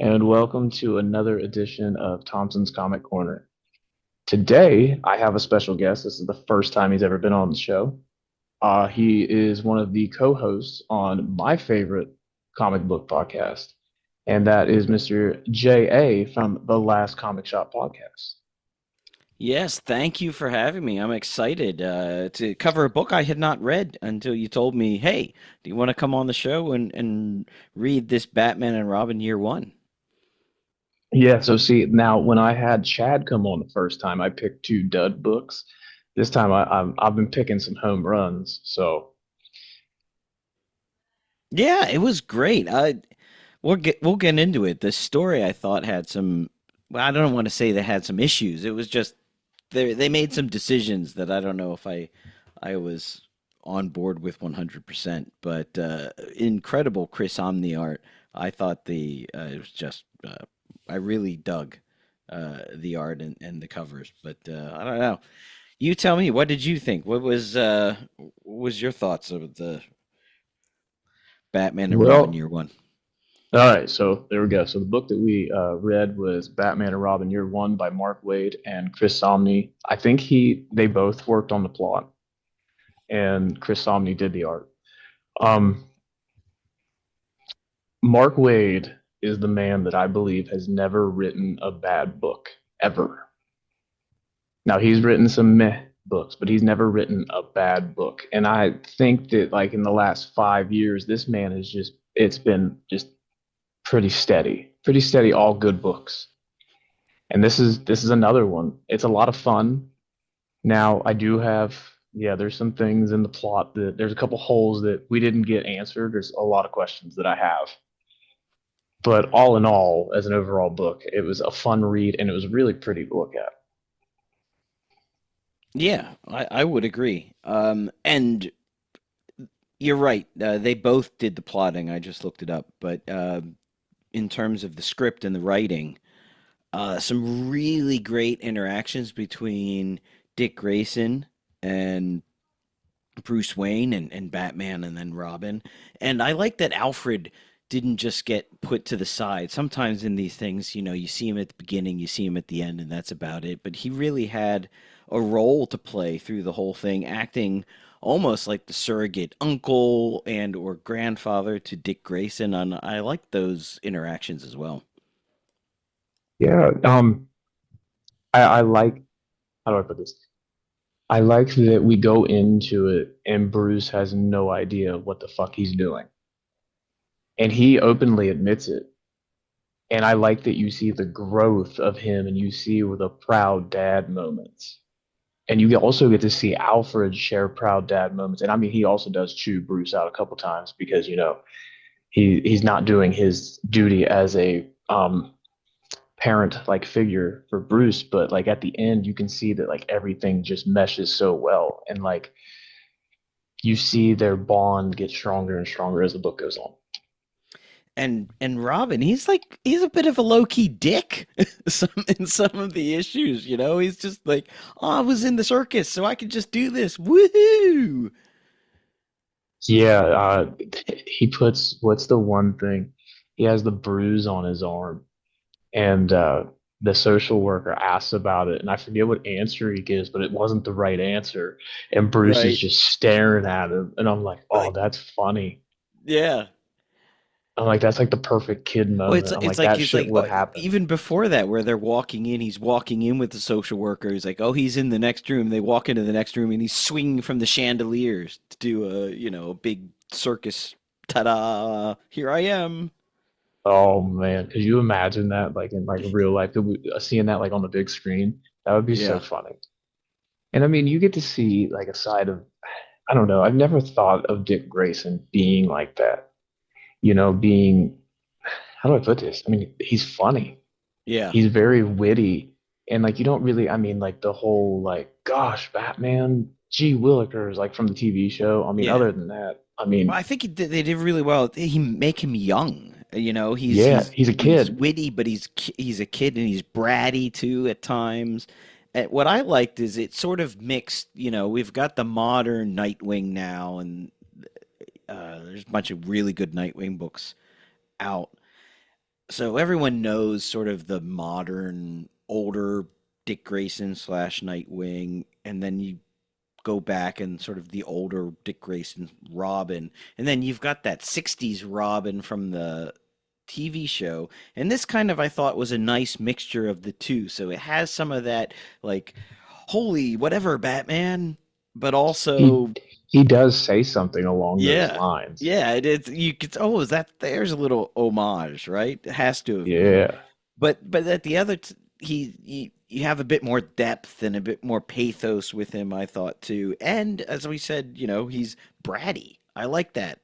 and welcome to another edition of Thompson's Comic Corner. Today, I have a special guest. This is the first time he's ever been on the show. He is one of the co-hosts on my favorite comic book podcast, and that is Mr. J.A. from the Last Comic Shop podcast. Yes, thank you for having me. I'm excited to cover a book I had not read until you told me, hey, do you want to come on the show and read this Batman and Robin Year One? Yeah, so see, now when I had Chad come on the first time, I picked two dud books. This time I've been picking some home runs. So Yeah, it was great. We'll get into it. The story I thought had some, well, I don't want to say they had some issues. It was just they made some decisions that I don't know if I was on board with 100%. But incredible Chris Omni art. I thought the it was just I really dug the art and the covers. But I don't know. You tell me, what did you think? What was your thoughts of the Batman and Robin well, Year One? all right, so there we go. So the book that we read was Batman and Robin Year One by Mark Waid and Chris Samnee. I think they both worked on the plot, and Chris Samnee did the art. Um, Mark Waid is the man that I believe has never written a bad book ever. Now he's written some meh books, but he's never written a bad book. And I think that like in the last 5 years, this man has just it's been just pretty steady, all good books. And this is another one. It's a lot of fun. Now I do have yeah, there's some things in the plot that there's a couple holes that we didn't get answered. There's a lot of questions that I have. But all in all, as an overall book, it was a fun read and it was really pretty to look at. Yeah, I would agree. And you're right. They both did the plotting. I just looked it up. But in terms of the script and the writing, some really great interactions between Dick Grayson and Bruce Wayne and Batman and then Robin. And I like that Alfred didn't just get put to the side. Sometimes in these things, you see him at the beginning, you see him at the end, and that's about it. But he really had a role to play through the whole thing, acting almost like the surrogate uncle and or grandfather to Dick Grayson. And I like those interactions as well. Yeah, I like how do I put this? I like that we go into it and Bruce has no idea what the fuck he's doing. And he openly admits it. And I like that you see the growth of him and you see the proud dad moments. And you also get to see Alfred share proud dad moments. And I mean, he also does chew Bruce out a couple times because, he's not doing his duty as a parent like figure for Bruce, but like at the end you can see that like everything just meshes so well and like you see their bond get stronger and stronger as the book goes on. And Robin, he's a bit of a low key dick in some of the issues, He's just like, oh, I was in the circus, so I could just do this. Woohoo! Yeah, he puts what's the one thing? He has the bruise on his arm, and the social worker asks about it, and I forget what answer he gives, but it wasn't the right answer. And Bruce is Right. just staring at him, and I'm like, oh, Like, that's funny. yeah. I'm like, that's like the perfect kid Well, it's moment. I'm it's like, like that he's shit like would happen. even before that, where they're walking in, he's walking in with the social worker. He's like, oh, he's in the next room. They walk into the next room, and he's swinging from the chandeliers to do a big circus. Ta-da! Here I am. Oh man, could you imagine that like in like real life? Seeing that like on the big screen, that would be so Yeah. funny. And I mean, you get to see like a side of, I don't know, I've never thought of Dick Grayson being like that. Being, how do I put this? I mean, he's funny. Yeah. He's very witty. And like, you don't really, I mean, like the whole, like, gosh, Batman, gee Willikers, like from the TV show. I mean, Yeah. other than that, I Well, mean, I think they did really well. He make him young. He's yeah, he's he's a he's kid. witty, but he's a kid and he's bratty too at times. And what I liked is it sort of mixed. We've got the modern Nightwing now, and there's a bunch of really good Nightwing books out. So everyone knows sort of the modern, older Dick Grayson slash Nightwing, and then you go back and sort of the older Dick Grayson Robin, and then you've got that '60s Robin from the TV show, and this kind of I thought was a nice mixture of the two. So it has some of that like, holy whatever Batman, but He also he does say something along those yeah. lines. Yeah, it's you could oh, is that there's a little homage, right? It has to have been. Yeah. But at the other you have a bit more depth and a bit more pathos with him, I thought too. And as we said, he's bratty. I like that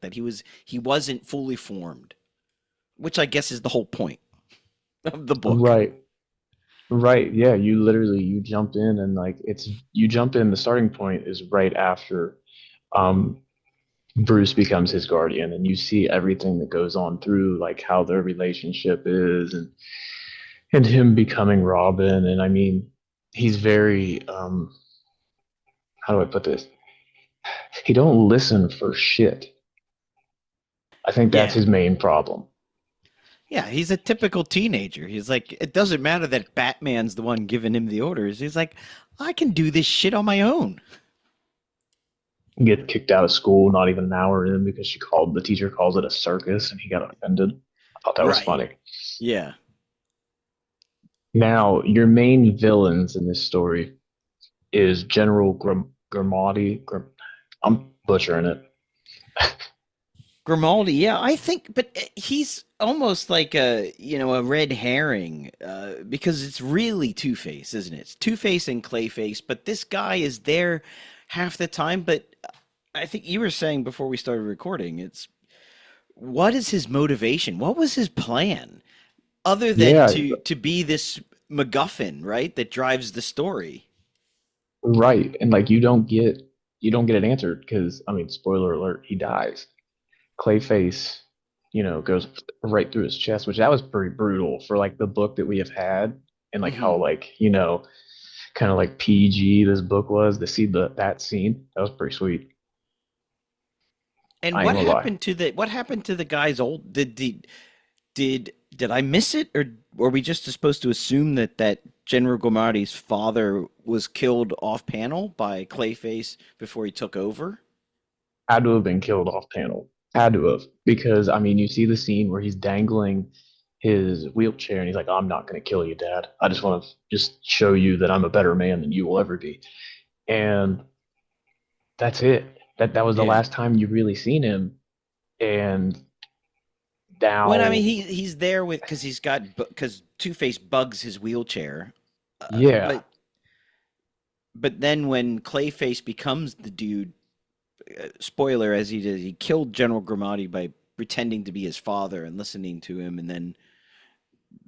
he wasn't fully formed, which I guess is the whole point of the book. Right. Right. Yeah. You jump in and like you jump in. The starting point is right after um Bruce becomes his guardian, and you see everything that goes on through like how their relationship is, and him becoming Robin. And I mean, he's very how do I put this? He don't listen for shit. I think that's Yeah. his main problem. Yeah, he's a typical teenager. He's like, it doesn't matter that Batman's the one giving him the orders. He's like, I can do this shit on my own. Get kicked out of school not even an hour in because the teacher calls it a circus and he got offended. I thought that was Right. funny. Yeah. Now, your main villains in this story is General Grimaldi. I'm butchering it. Grimaldi, yeah, I think, but he's almost like a red herring, because it's really Two-Face, isn't it? It's Two-Face and Clayface, but this guy is there half the time. But I think you were saying before we started recording, it's what is his motivation? What was his plan other than Yeah, to be this MacGuffin, right? That drives the story. right. And like you don't get it answered because I mean, spoiler alert, he dies. Clayface, goes right through his chest, which that was pretty brutal for like the book that we have had and like how Hmm. like, kind of like PG this book was to see that scene. That was pretty sweet. And I ain't gonna lie. what happened to the guy's old did I miss it, or were we just supposed to assume that General Gomardi's father was killed off panel by Clayface before he took over? Had to have been killed off panel. Had to have. Because I mean you see the scene where he's dangling his wheelchair and he's like, I'm not gonna kill you, Dad. I just want to just show you that I'm a better man than you will ever be. And that's it. That was the Yeah. last time you really seen him. And When I mean now, he's there with because he's got because Two Face bugs his wheelchair, yeah, but then when Clayface becomes the dude, spoiler as he did, he killed General Grimati by pretending to be his father and listening to him, and then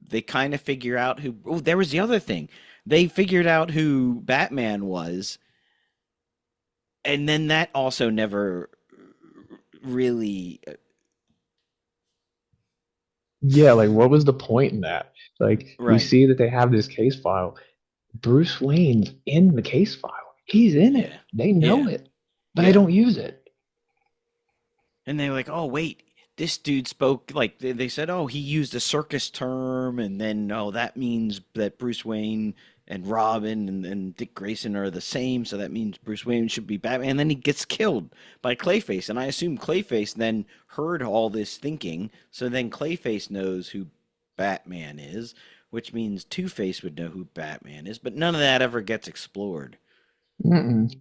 they kind of figure out who. Oh, there was the other thing. They figured out who Batman was, and then that also never really. yeah, like what was the point in that? Like we Right. see that they have this case file. Bruce Wayne's in the case file. He's in Yeah. it. They know Yeah. it, but they Yeah. don't use it. And they're like, oh, wait, this dude spoke, like, they said, oh, he used a circus term. And then, oh, that means that Bruce Wayne and Robin and Dick Grayson are the same. So that means Bruce Wayne should be Batman. And then he gets killed by Clayface. And I assume Clayface then heard all this thinking. So then Clayface knows who Batman is, which means Two Face would know who Batman is. But none of that ever gets explored. Mm-mm.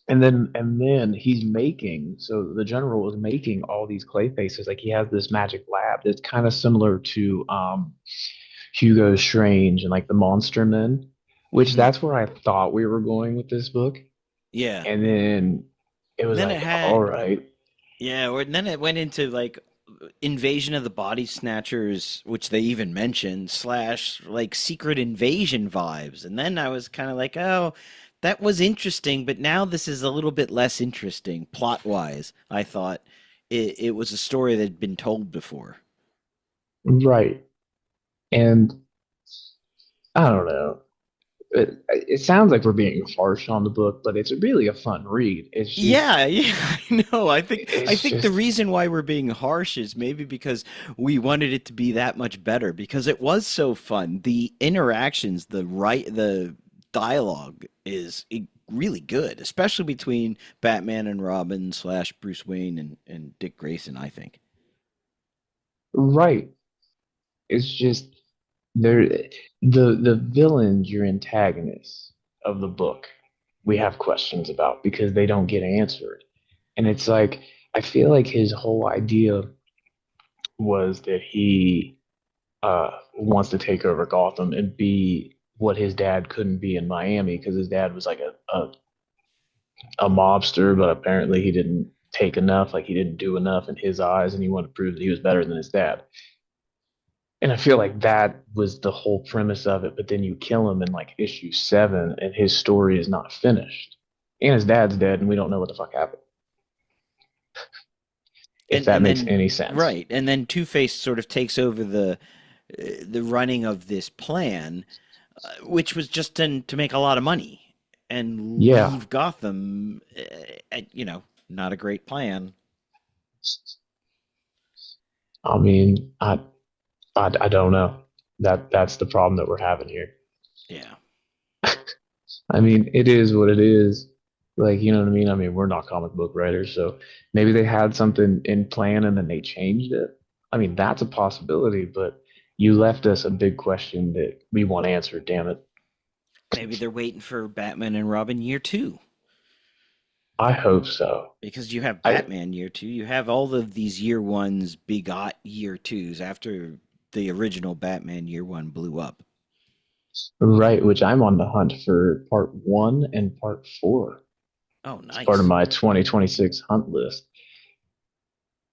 And then he's making so the general is making all these clay faces. Like he has this magic lab that's kind of similar to Hugo Strange and like the Monster Men, which Hmm. that's where I thought we were going with this book. Yeah. And then it was Then it like, all had right, Yeah, or and then it went into like Invasion of the Body Snatchers, which they even mentioned, slash like Secret Invasion vibes. And then I was kind of like, oh, that was interesting, but now this is a little bit less interesting plot wise. I thought it was a story that had been told before. right. And I don't know. it sounds like we're being harsh on the book, but it's really a fun read. Yeah, yeah, I know. I It's think the just reason why we're being harsh is maybe because we wanted it to be that much better because it was so fun. The interactions, the dialogue is really good, especially between Batman and Robin slash Bruce Wayne and Dick Grayson, I think. right. It's just there the villains, your antagonists of the book, we have questions about because they don't get answered. And it's like I feel like his whole idea was that he wants to take over Gotham and be what his dad couldn't be in Miami because his dad was like a mobster, but apparently he didn't take enough, like he didn't do enough in his eyes, and he wanted to prove that he was better than his dad. And I feel like that was the whole premise of it. But then you kill him in like issue 7, and his story is not finished. And his dad's dead, and we don't know what the fuck happened. If that And makes then any sense. right, and then Two-Face sort of takes over the running of this plan, which was just to make a lot of money and Yeah, leave Gotham, not a great plan. I mean, I don't know. That's the problem that we're having here. Yeah. I mean, it is what it is. Like, you know what I mean? I mean, we're not comic book writers, so maybe they had something in plan and then they changed it. I mean, that's a possibility, but you left us a big question that we want answered, damn it. Maybe they're waiting for Batman and Robin year two. I hope so. Because you have I Batman year two, you have all of these year ones begot year twos after the original Batman year one blew up. right, which I'm on the hunt for part 1 and part 4. Oh, It's part of nice. my 2026 hunt list.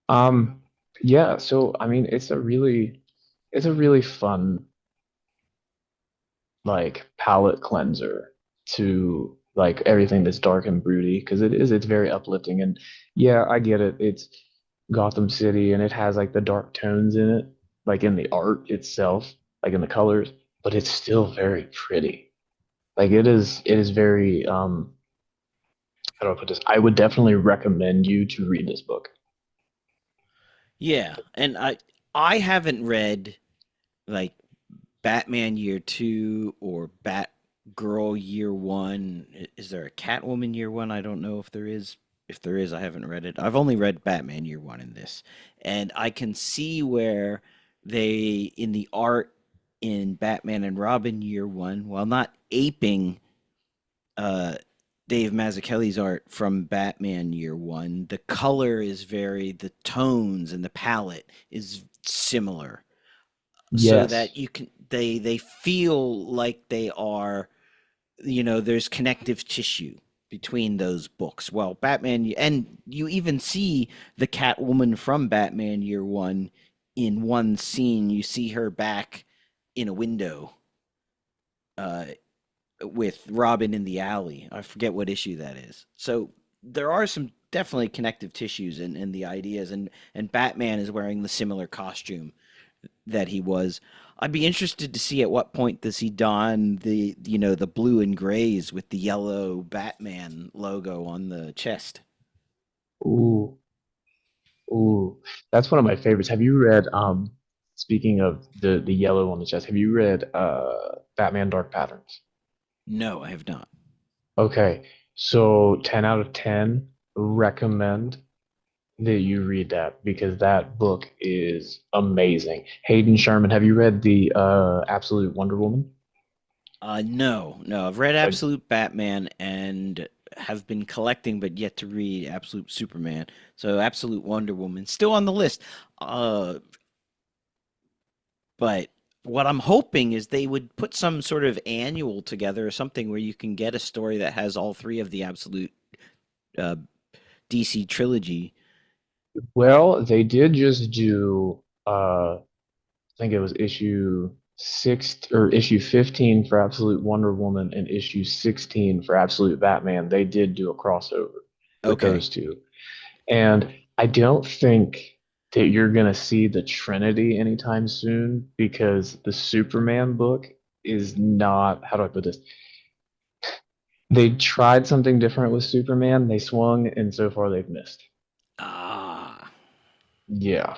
Um, yeah, so I mean, it's a really fun like palette cleanser to like everything that's dark and broody because it's very uplifting. And yeah, I get it. It's Gotham City and it has like the dark tones in it, like in the art itself, like in the colors, but it's still very pretty. Like it is very how do I put this? I would definitely recommend you to read this book. Yeah, and I haven't read like Batman Year Two or Batgirl Year One. Is there a Catwoman Year One? I don't know if there is. If there is, I haven't read it. I've only read Batman Year One in this, and I can see where they in the art in Batman and Robin Year One, while not aping uh, Dave Mazzucchelli's art from Batman Year One, the color is the tones and the palette is similar so Yes. that you can they feel like they are, there's connective tissue between those books. Well, Batman, and you even see the Catwoman from Batman Year One in one scene. You see her back in a window uh, with Robin in the alley. I forget what issue that is. So there are some definitely connective tissues in the ideas, and Batman is wearing the similar costume that he was. I'd be interested to see at what point does he don the blue and grays with the yellow Batman logo on the chest. Ooh, ooh. That's one of my favorites. Have you read speaking of the yellow on the chest, have you read Batman Dark Patterns? No, I have not. Okay. So 10 out of 10 recommend that you read that because that book is amazing. Hayden Sherman, have you read the Absolute Wonder Woman? No, no. I've read Uh, Absolute Batman and have been collecting, but yet to read Absolute Superman. So Absolute Wonder Woman still on the list. Uh, but what I'm hoping is they would put some sort of annual together or something where you can get a story that has all three of the Absolute uh, DC trilogy. well, they did just do I think it was issue 15 for Absolute Wonder Woman and issue 16 for Absolute Batman. They did do a crossover with Okay. those two. And I don't think that you're going to see the Trinity anytime soon because the Superman book is not, how do I put this? They tried something different with Superman. They swung, and so far they've missed. Ah, Yeah,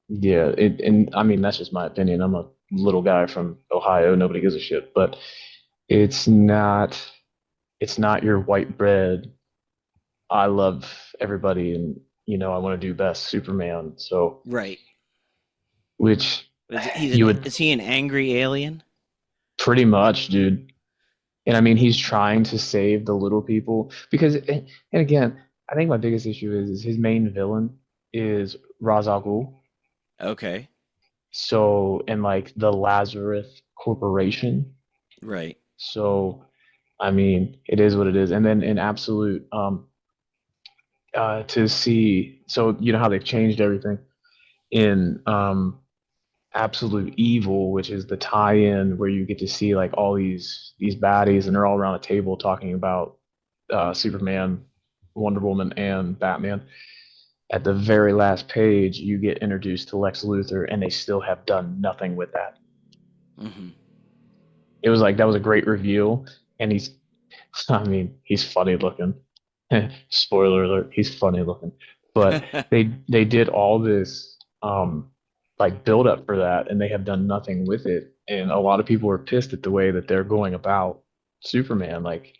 yeah. And I mean that's just my opinion. I'm a little guy from Ohio. Nobody gives a shit. But it's not. It's not your white bread. I love everybody, and I want to do best Superman. So, right. which He's you an would is he an angry alien? pretty much, dude. And I mean, he's trying to save the little people because, and again, I think my biggest issue is his main villain is Ra's al Ghul. Okay, So, and like the Lazarus Corporation. right. So, I mean, it is what it is. And then in Absolute, to see, so you know how they've changed everything in Absolute Evil, which is the tie-in where you get to see like all these baddies, and they're all around a table talking about Superman, Wonder Woman, and Batman. At the very last page, you get introduced to Lex Luthor, and they still have done nothing with that. Hmm. It was like that was a great reveal, and I mean, he's funny looking. Spoiler alert, he's funny looking. But they did all this like build up for that, and they have done nothing with it. And a lot of people are pissed at the way that they're going about Superman. Like,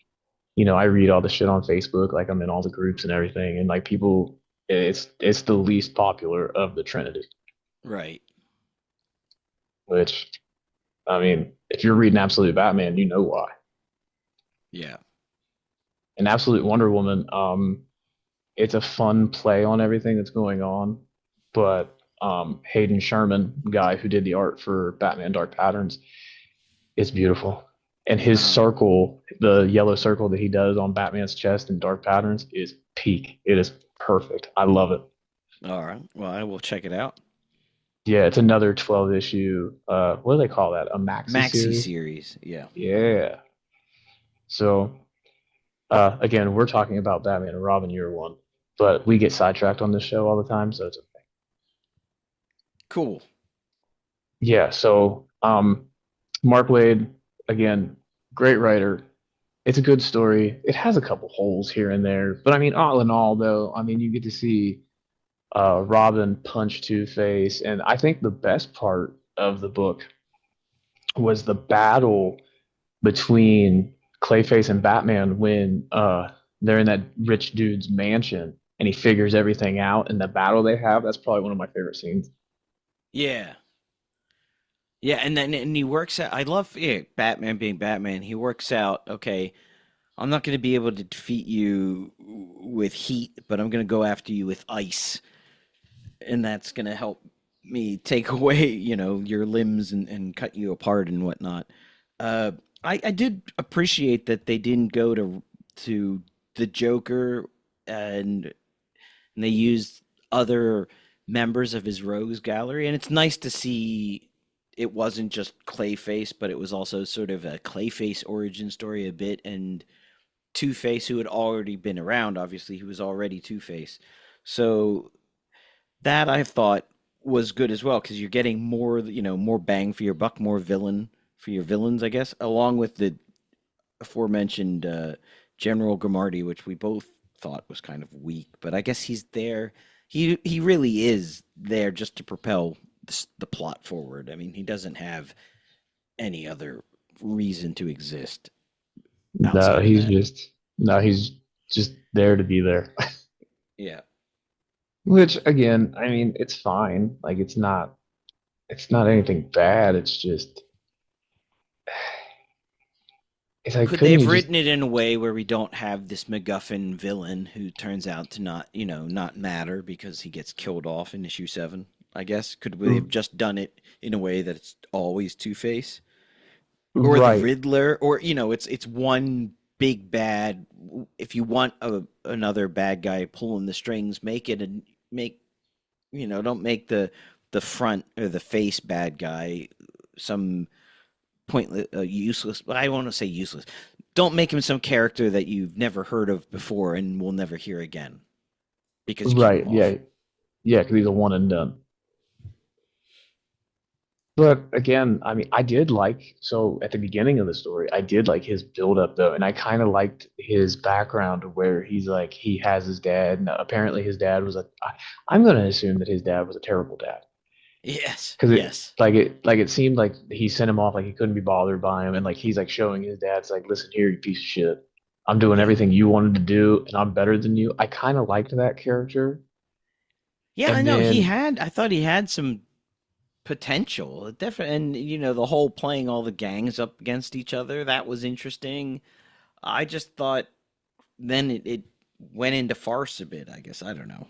I read all the shit on Facebook, like I'm in all the groups and everything, and like people, it's the least popular of the Trinity. Right. Which, I mean, if you're reading Absolute Batman, you know why. Yeah. And Absolute Wonder Woman, it's a fun play on everything that's going on. But Hayden Sherman, guy who did the art for Batman Dark Patterns, is beautiful. And his Uh-huh. circle, the yellow circle that he does on Batman's chest in Dark Patterns, is peak. It is perfect. I love it. All right. Well, I will check it out. Yeah, it's another 12 issue. What do they call that? A maxi Maxi series? series. Yeah. Yeah. So again, we're talking about Batman and Robin year one, but we get sidetracked on this show all the time, so it's okay. Cool. Yeah. So Mark Wade, again, great writer. It's a good story. It has a couple holes here and there, but I mean, all in all, though, I mean, you get to see Robin punch Two Face, and I think the best part of the book was the battle between Clayface and Batman when they're in that rich dude's mansion and he figures everything out and the battle they have. That's probably one of my favorite scenes. Yeah. Yeah, and then and he works out. I love Batman being Batman. He works out. Okay, I'm not going to be able to defeat you with heat, but I'm going to go after you with ice, and that's going to help me take away, your limbs and cut you apart and whatnot. Uh, I did appreciate that they didn't go to the Joker and they used other members of his rogues gallery, and it's nice to see it wasn't just Clayface, but it was also sort of a Clayface origin story a bit, and Two Face, who had already been around. Obviously, he was already Two Face, so that I thought was good as well because you're getting more, more bang for your buck, more villain for your villains, I guess, along with the aforementioned General Grimardi, which we both thought was kind of weak, but I guess he's there. He really is there just to propel the plot forward. I mean, he doesn't have any other reason to exist No, outside of that. he's just there to be there. Yeah. Which again, I mean, it's fine. Like it's not anything bad. It's like Could they couldn't have you just written it in a way where we don't have this MacGuffin villain who turns out to not, not matter because he gets killed off in issue 7? I guess could we have just done it in a way that it's always Two Face or the right. Riddler, or it's one big bad. If you want another bad guy pulling the strings, make it and make don't make the front or the face bad guy some pointless, useless. But I want to say useless. Don't make him some character that you've never heard of before and will never hear again because you killed Right. him off. Yeah. Yeah, because he's a one and done. But again, I mean, I did like so at the beginning of the story, I did like his build up though, and I kind of liked his background where he's like he has his dad. And apparently, his dad was I'm going to assume that his dad was a terrible dad Yes, because yes, it seemed like he sent him off like he couldn't be bothered by him, and like he's like showing his dad's like, listen here, you piece of shit. I'm doing yeah, everything you wanted to do, and I'm better than you. I kind of liked that character, yeah. I and know he then had. I thought he had some potential, definitely, and the whole playing all the gangs up against each other. That was interesting. I just thought then it went into farce a bit. I guess I don't know.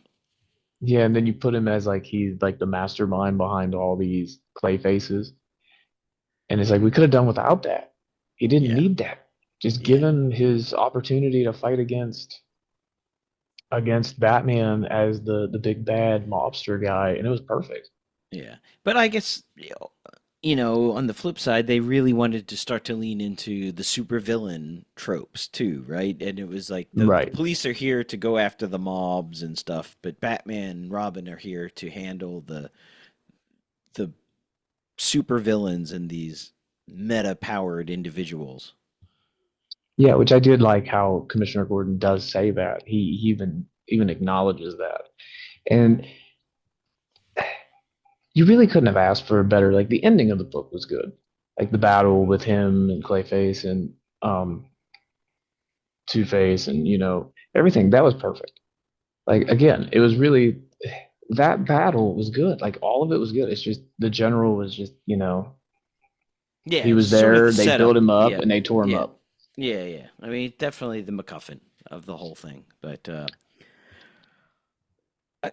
yeah, and then you put him as like he's like the mastermind behind all these clay faces. And it's like we could have done without that. He didn't Yeah, need that. Just give yeah. him his opportunity to fight against Batman as the big bad mobster guy, and it was perfect. Yeah. But I guess, on the flip side, they really wanted to start to lean into the supervillain tropes too, right? And it was like the Right. police are here to go after the mobs and stuff, but Batman and Robin are here to handle the supervillains and these meta powered individuals. Yeah, which I did like how Commissioner Gordon does say that. He even acknowledges that. And you really couldn't have asked for a better like the ending of the book was good. Like the battle with him and Clayface and Two-Face and everything that was perfect. Like again, it was really that battle was good. Like all of it was good. It's just the general was just, Yeah, he it was was sort of the there, they built setup. him up Yeah, and they tore him yeah, up. yeah, yeah. I mean, definitely the MacGuffin of the whole thing. But I-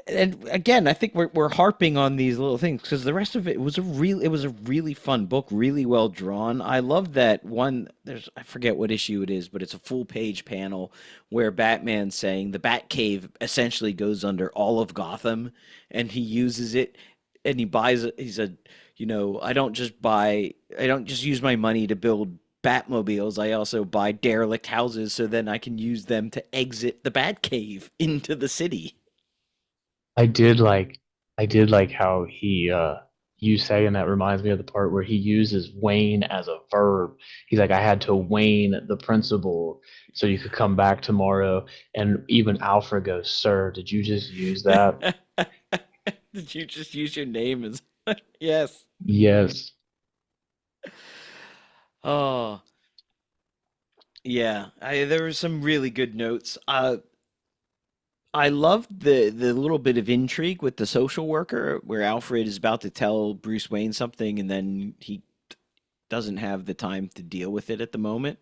and again, I think we're harping on these little things because the rest of it was a really fun book, really well drawn. I love that one. I forget what issue it is, but it's a full page panel where Batman's saying the Batcave essentially goes under all of Gotham, and he uses it, and he buys it. He said, I don't just use my money to build Batmobiles. I also buy derelict houses so then I can use them to exit the Batcave into the city. I did like I did like how you say, and that reminds me of the part where he uses Wayne as a verb. He's like, I had to wane the principal so you could come back tomorrow. And even Alfred goes, Sir, did you just use that? Did you just use your name as yes. Yes. Oh, yeah. There were some really good notes. I loved the little bit of intrigue with the social worker where Alfred is about to tell Bruce Wayne something and then he doesn't have the time to deal with it at the moment.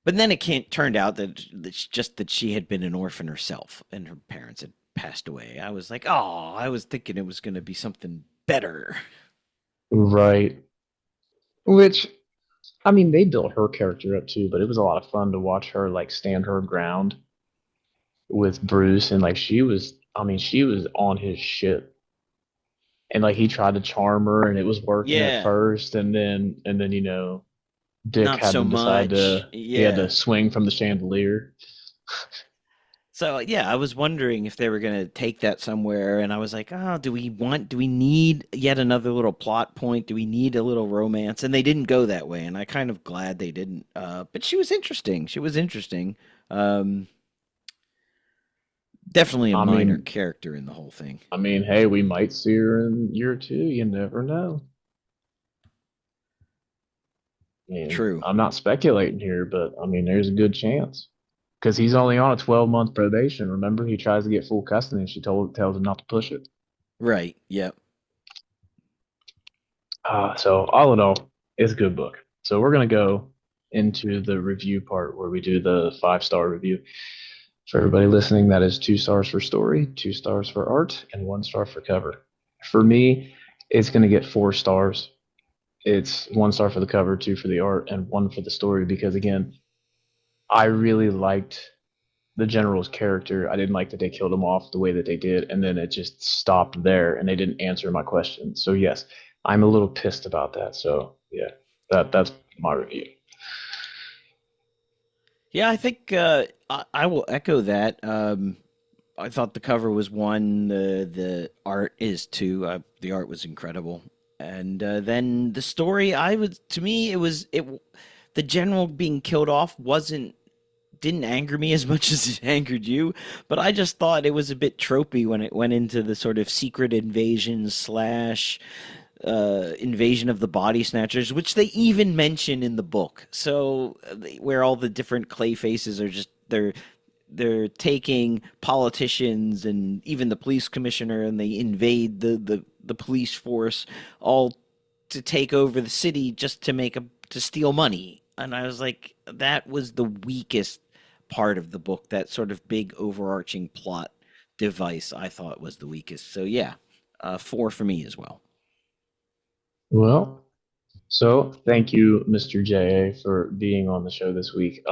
But then it can't turned out that it's just that she had been an orphan herself and her parents had passed away. I was like, oh, I was thinking it was going to be something better. Right. Which I mean, they built her character up too, but it was a lot of fun to watch her like stand her ground with Bruce and like she was on his shit. And like he tried to charm her and it was working at Yeah, first and then Dick not had so to decide much. he had to Yeah. swing from the chandelier. So yeah, I was wondering if they were going to take that somewhere, and I was like, oh, do we need yet another little plot point? Do we need a little romance? And they didn't go that way, and I kind of glad they didn't. But she was interesting. She was interesting. Um, Definitely a I minor mean character in the whole thing. hey, we might see her in year two, you never know. I mean, True. I'm not speculating here, but I mean there's a good chance. Because he's only on a 12-month probation. Remember, he tries to get full custody and she tells him not to push it. Right. Yep. So all in all, it's a good book. So we're gonna go into the review part where we do the 5-star review. For everybody listening, that is 2 stars for story, 2 stars for art, and 1 star for cover. For me, it's gonna get 4 stars. It's 1 star for the cover, two for the art, and one for the story because again, I really liked the general's character. I didn't like that they killed him off the way that they did, and then it just stopped there, and they didn't answer my question. So yes, I'm a little pissed about that. So yeah, that's my review. Yeah, I think I will echo that. I thought the cover was one. The art is two. The art was incredible. And then the story, to me, the general being killed off didn't anger me as much as it angered you, but I just thought it was a bit tropey when it went into the sort of secret invasion slash invasion of the body snatchers, which they even mention in the book. So where all the different clay faces are just they're taking politicians and even the police commissioner, and they invade the police force all to take over the city just to steal money. And I was like, that was the weakest part of the book. That sort of big overarching plot device I thought was the weakest. So yeah, four for me as well. Well, so thank you, Mr. JA, for being on the show this week.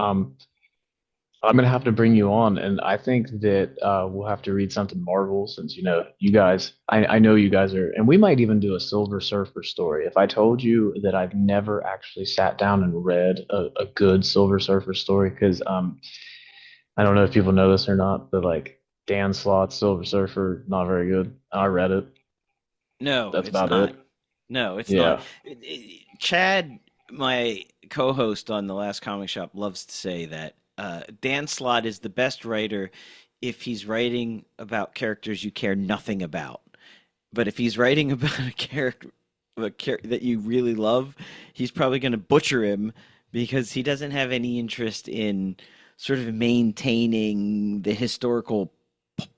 I'm gonna have to bring you on, and I think that we'll have to read something Marvel since you guys. I know you guys are, and we might even do a Silver Surfer story. If I told you that I've never actually sat down and read a good Silver Surfer story, because I don't know if people know this or not, but like Dan Slott's Silver Surfer, not very good. I read it. No, That's it's about not. it. No, it's not. Yeah. Chad, my co-host on the Last Comic Shop, loves to say that Dan Slott is the best writer if he's writing about characters you care nothing about. But if he's writing about that you really love, he's probably going to butcher him because he doesn't have any interest in sort of maintaining the historical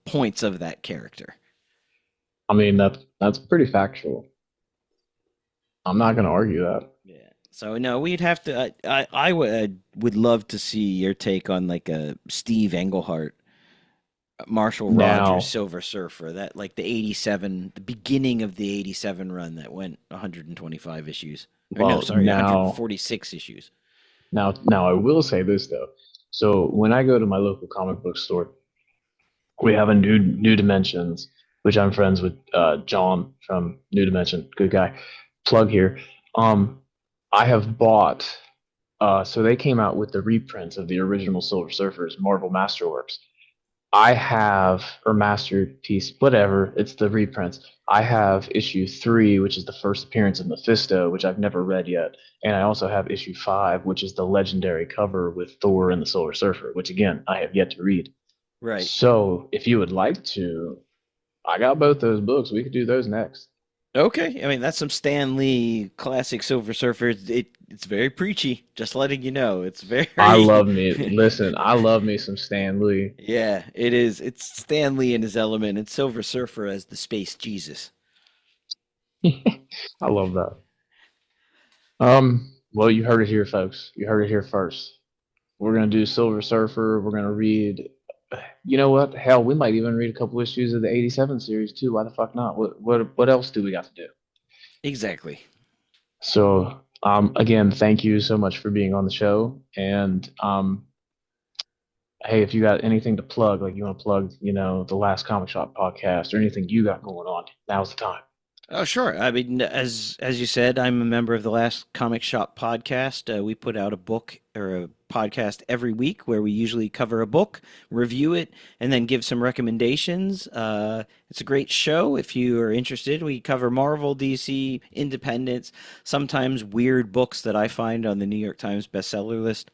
points of that character. I mean that's pretty factual. I'm not gonna argue that. Yeah. So no, we'd have to. Would love to see your take on like a Steve Englehart, Marshall Rogers, Now, Silver Surfer. That like the '87, the beginning of the '87 run that went 125 issues. Or no, well, sorry, now 146 issues. Now, I will say this though. So when I go to my local comic book store, we have a New Dimensions, which I'm friends with John from New Dimension, good guy. Plug here. Um, I have bought. So they came out with the reprints of the original Silver Surfers, Marvel Masterworks. I have, or Masterpiece, whatever. It's the reprints. I have issue 3, which is the first appearance of Mephisto, which I've never read yet, and I also have issue 5, which is the legendary cover with Thor and the Silver Surfer, which again I have yet to read. Right. So if you would like to, I got both those books. We could do those next. Okay. I mean, that's some Stan Lee classic Silver Surfer. It's very preachy. Just letting you know, it's I very. love me. Listen, I love me some Stan Lee. Yeah, it is. It's Stan Lee in his element, and Silver Surfer as the space Jesus. I love that. Well, you heard it here, folks. You heard it here first. We're gonna do Silver Surfer. We're gonna read. You know what? Hell, we might even read a couple issues of the '87 series too. Why the fuck not? What else do we got to do? Exactly. So, again, thank you so much for being on the show. And hey, if you got anything to plug, like you want to plug, the Last Comic Shop podcast or anything you got going on, now's the time. Oh, sure. I mean, as you said, I'm a member of the Last Comic Shop podcast. We put out a book or a podcast every week where we usually cover a book, review it, and then give some recommendations. It's a great show if you are interested. We cover Marvel, DC, independents, sometimes weird books that I find on the New York Times bestseller list.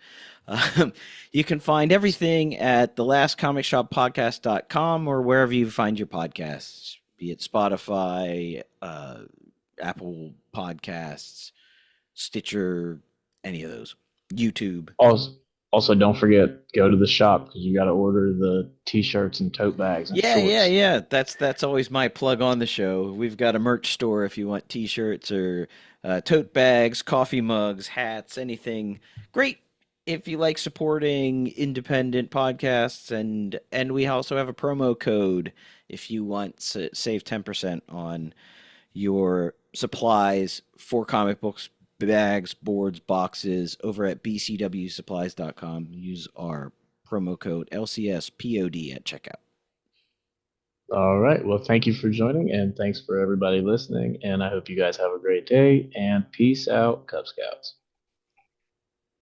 Um, you can find everything at thelastcomicshoppodcast.com or wherever you find your podcasts, be it Spotify, Apple Podcasts, Stitcher, any of those, YouTube. Also, also don't forget go to the shop because you got to order the t-shirts and tote bags and Yeah, yeah, shorts. yeah. That's always my plug on the show. We've got a merch store if you want T-shirts or tote bags, coffee mugs, hats, anything. Great if you like supporting independent podcasts, and we also have a promo code if you want to save 10% on your supplies for comic books, bags, boards, boxes over at bcwsupplies.com. Use our promo code LCSPOD at checkout. All right. Well, thank you for joining and thanks for everybody listening. And I hope you guys have a great day and peace out, Cub Scouts.